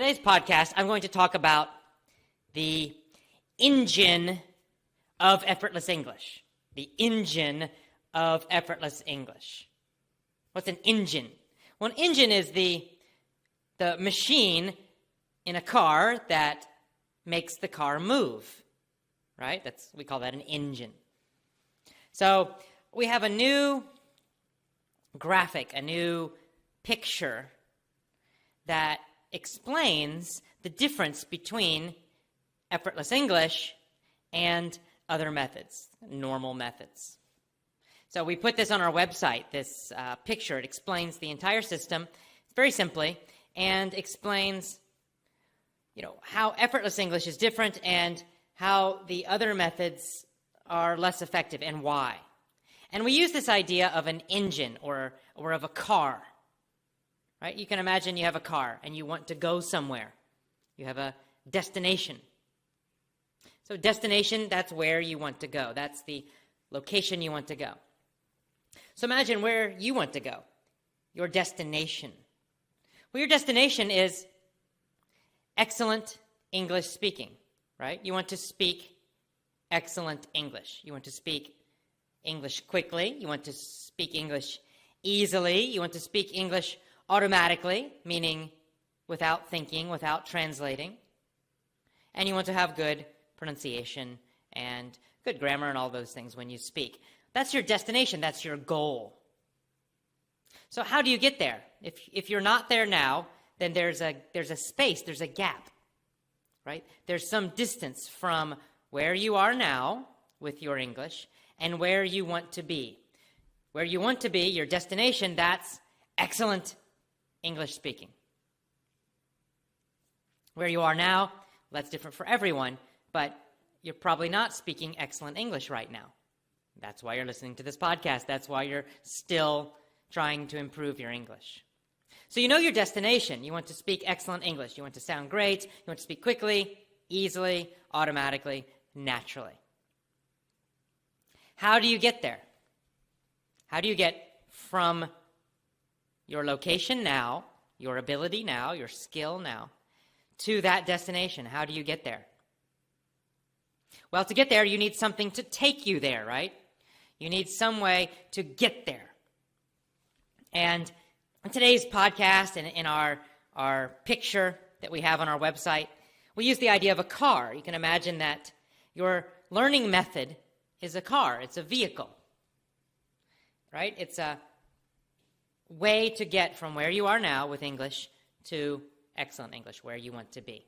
today's podcast, I'm going to talk about the engine of effortless English. The engine of effortless English. What's an engine? Well, an engine is the machine in a car that makes the car move, right? We call that an engine. So we have a new graphic, a new picture that explains the difference between effortless English and other methods, normal methods. So we put this on our website, this picture. It explains the entire system very simply and explains, how effortless English is different and how the other methods are less effective and why. And we use this idea of an engine or of a car, right? You can imagine you have a car and you want to go somewhere. You have a destination. So destination, that's where you want to go. That's the location you want to go. So imagine where you want to go, your destination. Well, your destination is excellent English speaking, right? You want to speak excellent English. You want to speak English quickly. You want to speak English easily. You want to speak English automatically, meaning without thinking, without translating. And you want to have good pronunciation and good grammar and all those things when you speak. That's your destination. That's your goal. So how do you get there? If you're not there now, then there's a space, there's a gap, right? There's some distance from where you are now with your English and where you want to be. Where you want to be, your destination, that's excellent English speaking. Where you are now, that's different for everyone, but you're probably not speaking excellent English right now. That's why you're listening to this podcast. That's why you're still trying to improve your English. So you know your destination. You want to speak excellent English. You want to sound great. You want to speak quickly, easily, automatically, naturally. How do you get there? How do you get from your location now, your ability now, your skill now, to that destination? How do you get there? Well, to get there, you need something to take you there, right? You need some way to get there. And in today's podcast and in our picture that we have on our website, we use the idea of a car. You can imagine that your learning method is a car. It's a vehicle, right? It's a way to get from where you are now with English to excellent English, where you want to be.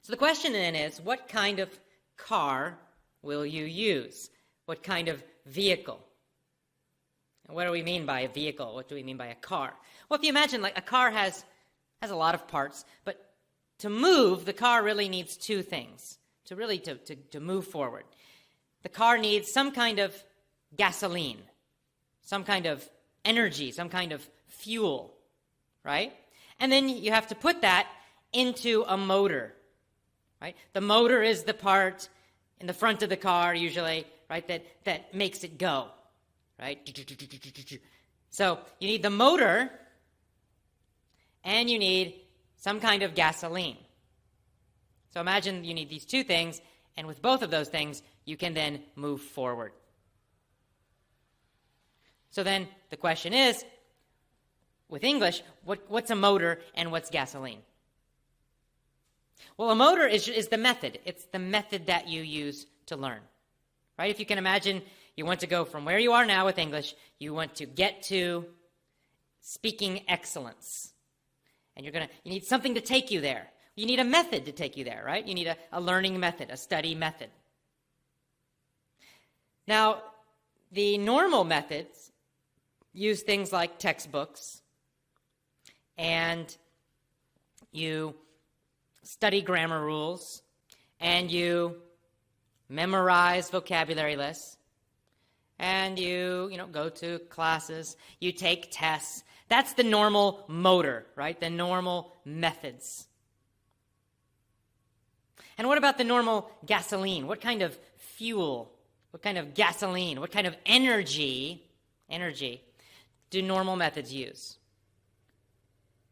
So the question then is, what kind of car will you use? What kind of vehicle? And what do we mean by a vehicle? What do we mean by a car? Well, if you imagine, like, a car has a lot of parts, but to move, the car really needs two things to move forward. The car needs some kind of gasoline, some kind of energy, some kind of fuel, right? And then you have to put that into a motor, right? The motor is the part in the front of the car, usually, right, that makes it go, right? So you need the motor, and you need some kind of gasoline. So imagine you need these two things, and with both of those things, you can then move forward. So then the question is, with English, what's a motor and what's gasoline? Well, a motor is the method. It's the method that you use to learn, right? If you can imagine, you want to go from where you are now with English, you want to get to speaking excellence. And you need something to take you there. You need a method to take you there, right? You need a learning method, a study method. Now, the normal methods use things like textbooks, and you study grammar rules, and you memorize vocabulary lists, and you go to classes, you take tests. That's the normal motor, right? The normal methods. And what about the normal gasoline? What kind of fuel, what kind of gasoline, what kind of energy do normal methods use?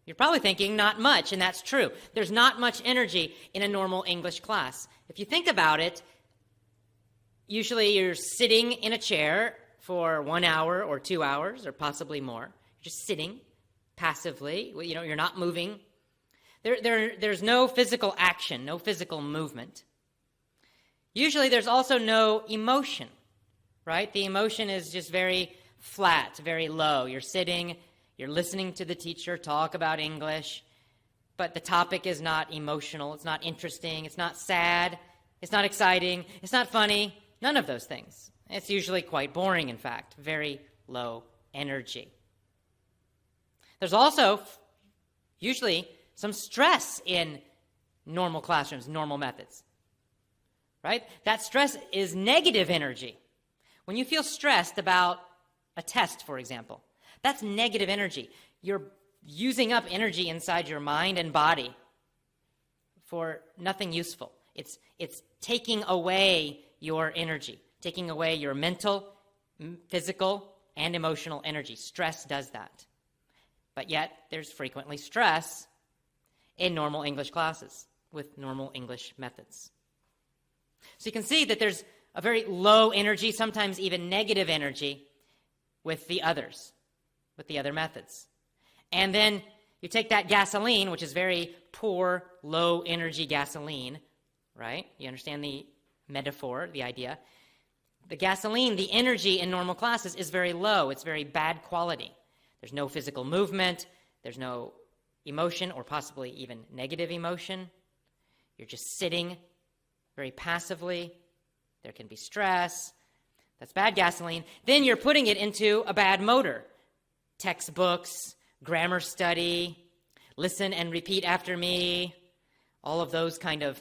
You're probably thinking not much, and that's true. There's not much energy in a normal English class. If you think about it, usually you're sitting in a chair for 1 hour or 2 hours or possibly more. You're just sitting passively. You're not moving. There's no physical action, no physical movement. Usually there's also no emotion, right? The emotion is just very flat, very low. You're sitting, you're listening to the teacher talk about English, but the topic is not emotional, it's not interesting, it's not sad, it's not exciting, it's not funny, none of those things. It's usually quite boring, in fact, very low energy. There's also usually some stress in normal classrooms, normal methods, right? That stress is negative energy. When you feel stressed about a test, for example, that's negative energy. You're using up energy inside your mind and body for nothing useful. It's taking away your energy, taking away your mental, physical, and emotional energy. Stress does that. But yet, there's frequently stress in normal English classes with normal English methods. So you can see that there's a very low energy, sometimes even negative energy, with the others, with the other methods. And then you take that gasoline, which is very poor, low energy gasoline, right? You understand the metaphor, the idea. The gasoline, the energy in normal classes is very low. It's very bad quality. There's no physical movement. There's no emotion or possibly even negative emotion. You're just sitting very passively. There can be stress. That's bad gasoline. Then you're putting it into a bad motor. Textbooks, grammar study, listen and repeat after me, all of those kind of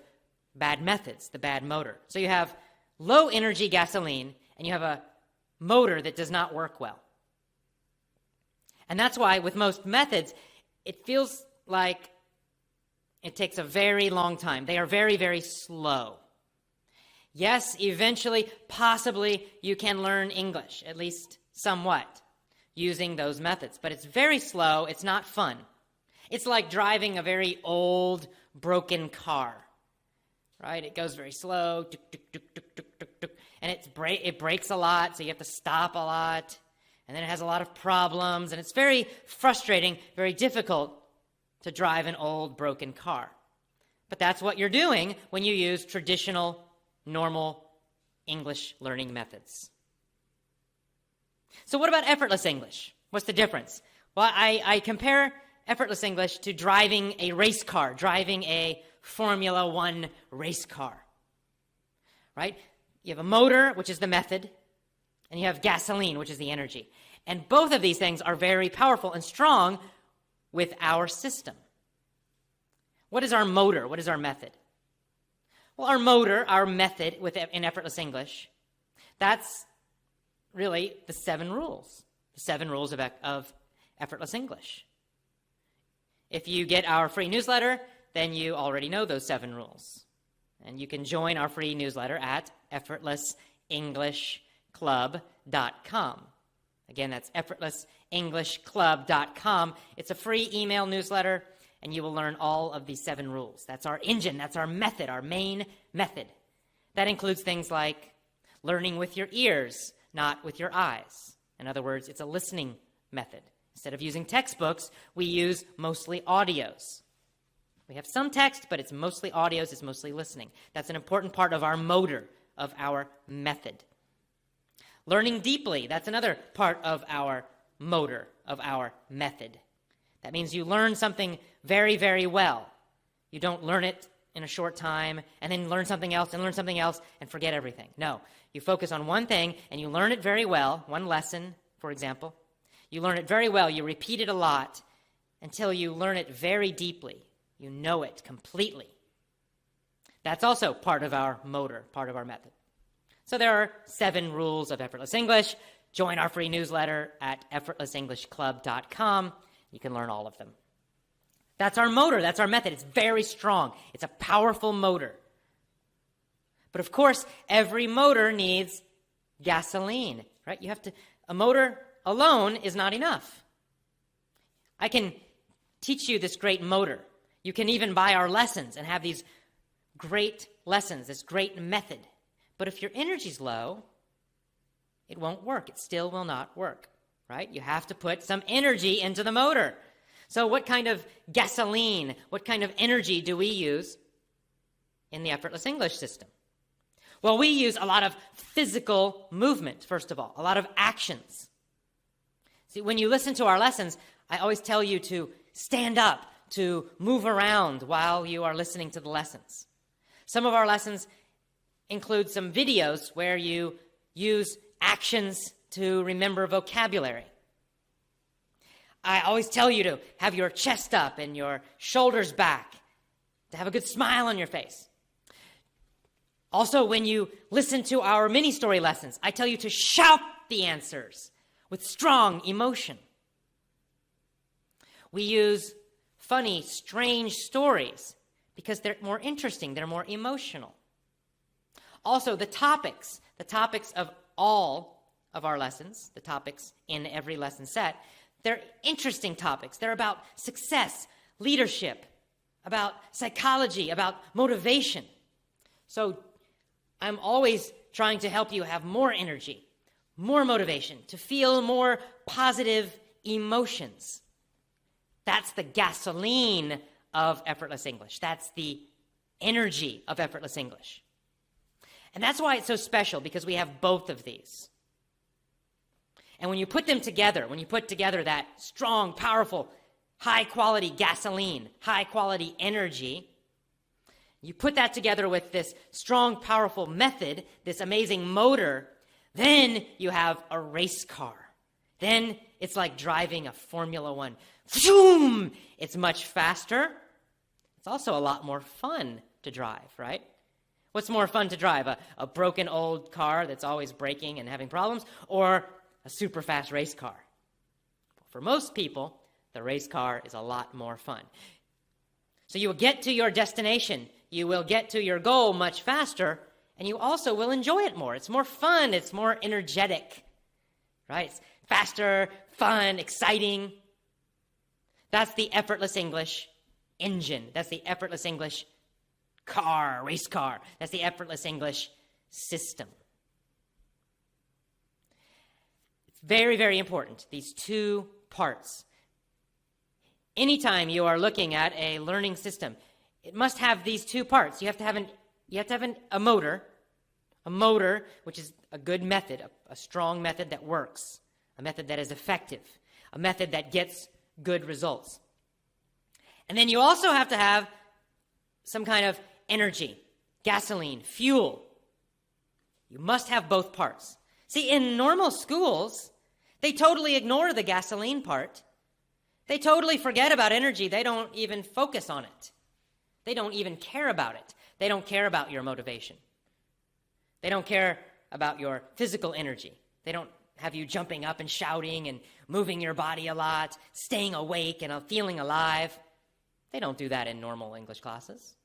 bad methods, the bad motor. So you have low energy gasoline and you have a motor that does not work well. And that's why with most methods, it feels like it takes a very long time. They are very, very slow. Yes, eventually, possibly, you can learn English, at least somewhat, using those methods. But it's very slow. It's not fun. It's like driving a very old, broken car, right? It goes very slow, and it breaks a lot, so you have to stop a lot. And then it has a lot of problems, and it's very frustrating, very difficult to drive an old, broken car. But that's what you're doing when you use traditional, normal English learning methods. So what about effortless English? What's the difference? Well, I compare effortless English to driving a race car, driving a Formula One race car, right? You have a motor, which is the method, and you have gasoline, which is the energy. And both of these things are very powerful and strong with our system. What is our motor? What is our method? Well, our motor, our method in effortless English, that's really the 7 rules. The 7 rules of effortless English. If you get our free newsletter, then you already know those 7 rules. And you can join our free newsletter at effortlessenglishclub.com. Again, that's effortlessenglishclub.com. It's a free email newsletter, and you will learn all of these 7 rules. That's our engine. That's our method, our main method. That includes things like learning with your ears, not with your eyes. In other words, it's a listening method. Instead of using textbooks, we use mostly audios. We have some text, but it's mostly audios, it's mostly listening. That's an important part of our motor, of our method. Learning deeply, that's another part of our motor, of our method. That means you learn something very, very well. You don't learn it in a short time and then learn something else and forget everything. No, you focus on one thing and you learn it very well, one lesson, for example. You learn it very well, you repeat it a lot until you learn it very deeply. You know it completely. That's also part of our motor, part of our method. So there are 7 rules of effortless English. Join our free newsletter at effortlessenglishclub.com. You can learn all of them. That's our motor. That's our method. It's very strong. It's a powerful motor. But of course, every motor needs gasoline, right? A motor alone is not enough. I can teach you this great motor. You can even buy our lessons and have these great lessons, this great method. But if your energy's low, it won't work. It still will not work, right? You have to put some energy into the motor. So what kind of gasoline, what kind of energy do we use in the Effortless English system? Well, we use a lot of physical movement, first of all, a lot of actions. See, when you listen to our lessons, I always tell you to stand up, to move around while you are listening to the lessons. Some of our lessons include some videos where you use actions to remember vocabulary. I always tell you to have your chest up and your shoulders back, to have a good smile on your face. Also, when you listen to our mini-story lessons, I tell you to shout the answers with strong emotion. We use funny, strange stories because they're more interesting, they're more emotional. Also, the topics of all of our lessons, the topics in every lesson set, they're interesting topics. They're about success, leadership, about psychology, about motivation. So I'm always trying to help you have more energy, more motivation, to feel more positive emotions. That's the gasoline of Effortless English. That's the energy of Effortless English. And that's why it's so special, because we have both of these. And when you put them together, when you put together that strong, powerful, high-quality gasoline, high-quality energy, you put that together with this strong, powerful method, this amazing motor, then you have a race car. Then it's like driving a Formula One. Vroom! It's much faster. It's also a lot more fun to drive, right? What's more fun to drive? A broken old car that's always breaking and having problems, or a super fast race car? For most people, the race car is a lot more fun. So you will get to your destination, you will get to your goal much faster, and you also will enjoy it more. It's more fun, it's more energetic, right? It's faster, fun, exciting. That's the Effortless English engine. That's the Effortless English car, race car. That's the Effortless English system. It's very, very important, these two parts. Anytime you are looking at a learning system, it must have these two parts. You have to have a motor, which is a good method, a strong method that works, a method that is effective, a method that gets good results. And then you also have to have some kind of energy, gasoline, fuel. You must have both parts. See, in normal schools, they totally ignore the gasoline part. They totally forget about energy. They don't even focus on it. They don't even care about it. They don't care about your motivation. They don't care about your physical energy. They don't have you jumping up and shouting and moving your body a lot, staying awake and feeling alive. They don't do that in normal English classes.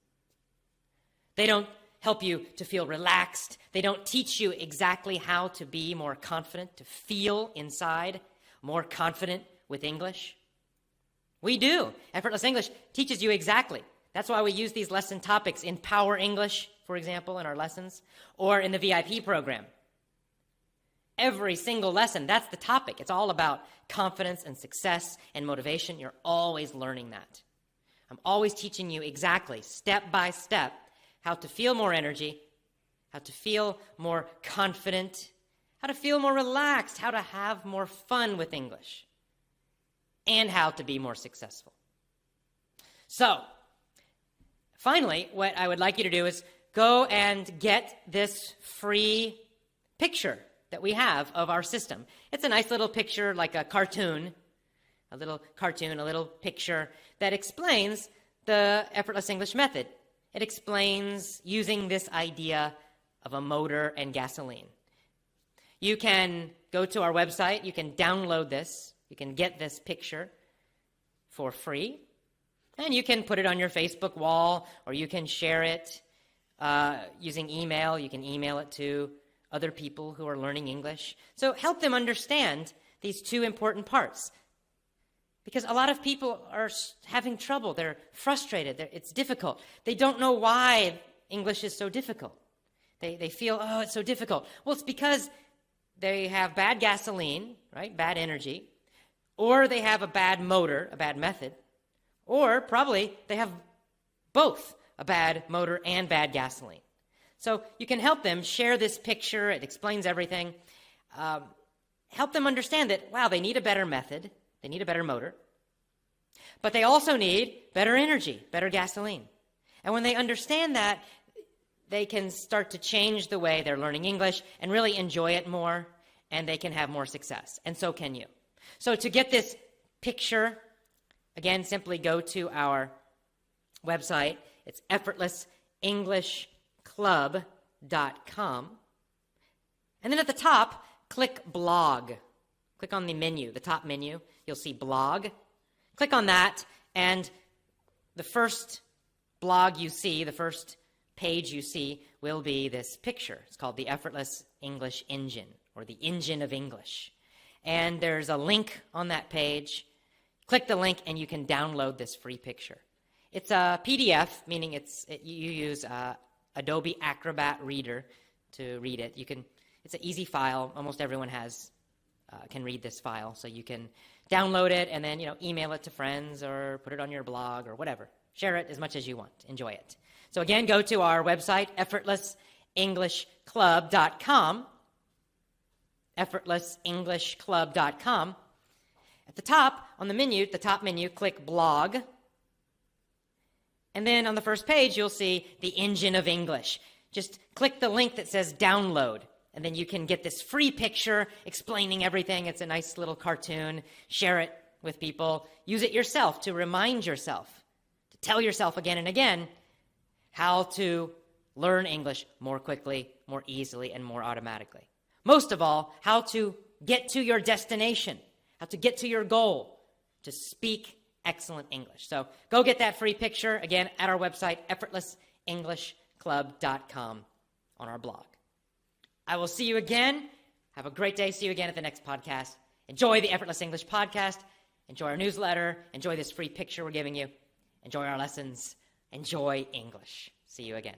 They don't help you to feel relaxed. They don't teach you exactly how to be more confident, to feel inside more confident with English. We do. Effortless English teaches you exactly. That's why we use these lesson topics in Power English, for example, in our lessons, or in the VIP program. Every single lesson, that's the topic. It's all about confidence and success and motivation. You're always learning that. I'm always teaching you exactly, step by step, how to feel more energy, how to feel more confident, how to feel more relaxed, how to have more fun with English, and how to be more successful. So, finally, what I would like you to do is go and get this free picture that we have of our system. It's a nice little picture, like a little picture that explains the Effortless English method. It explains using this idea of a motor and gasoline. You can go to our website, you can download this, you can get this picture for free, and you can put it on your Facebook wall, or you can share it using email. You can email it to other people who are learning English. So help them understand these two important parts. Because a lot of people are having trouble. They're frustrated. It's difficult. They don't know why English is so difficult. They feel, oh, it's so difficult. Well, it's because they have bad gasoline, right? Bad energy. Or they have a bad motor, a bad method. Or probably they have both, a bad motor and bad gasoline. So you can help them share this picture. It explains everything. Help them understand that, wow, they need a better method. They need a better motor. But they also need better energy, better gasoline. And when they understand that, they can start to change the way they're learning English and really enjoy it more, and they can have more success. And so can you. So to get this picture, again, simply go to our website. It's effortlessenglishclub.com. And then at the top, click blog. Click on the menu, the top menu. You'll see blog. Click on that, and the first blog you see, the first page you see, will be this picture. It's called the Effortless English Engine, or the Engine of English. And there's a link on that page. Click the link, and you can download this free picture. It's a PDF, meaning you use Adobe Acrobat Reader to read it. It's an easy file. Almost everyone can read this file, so you can download it and then email it to friends or put it on your blog or whatever. Share it as much as you want. Enjoy it. So again, go to our website, effortlessenglishclub.com. effortlessenglishclub.com. At the top, on the menu, the top menu, click blog. And then on the first page, you'll see the Engine of English. Just click the link that says download. And then you can get this free picture explaining everything. It's a nice little cartoon. Share it with people. Use it yourself to remind yourself, to tell yourself again and again how to learn English more quickly, more easily, and more automatically. Most of all, how to get to your destination, how to get to your goal, to speak excellent English. So go get that free picture, again, at our website, effortlessenglishclub.com, on our blog. I will see you again. Have a great day. See you again at the next podcast. Enjoy the Effortless English podcast. Enjoy our newsletter. Enjoy this free picture we're giving you. Enjoy our lessons. Enjoy English. See you again.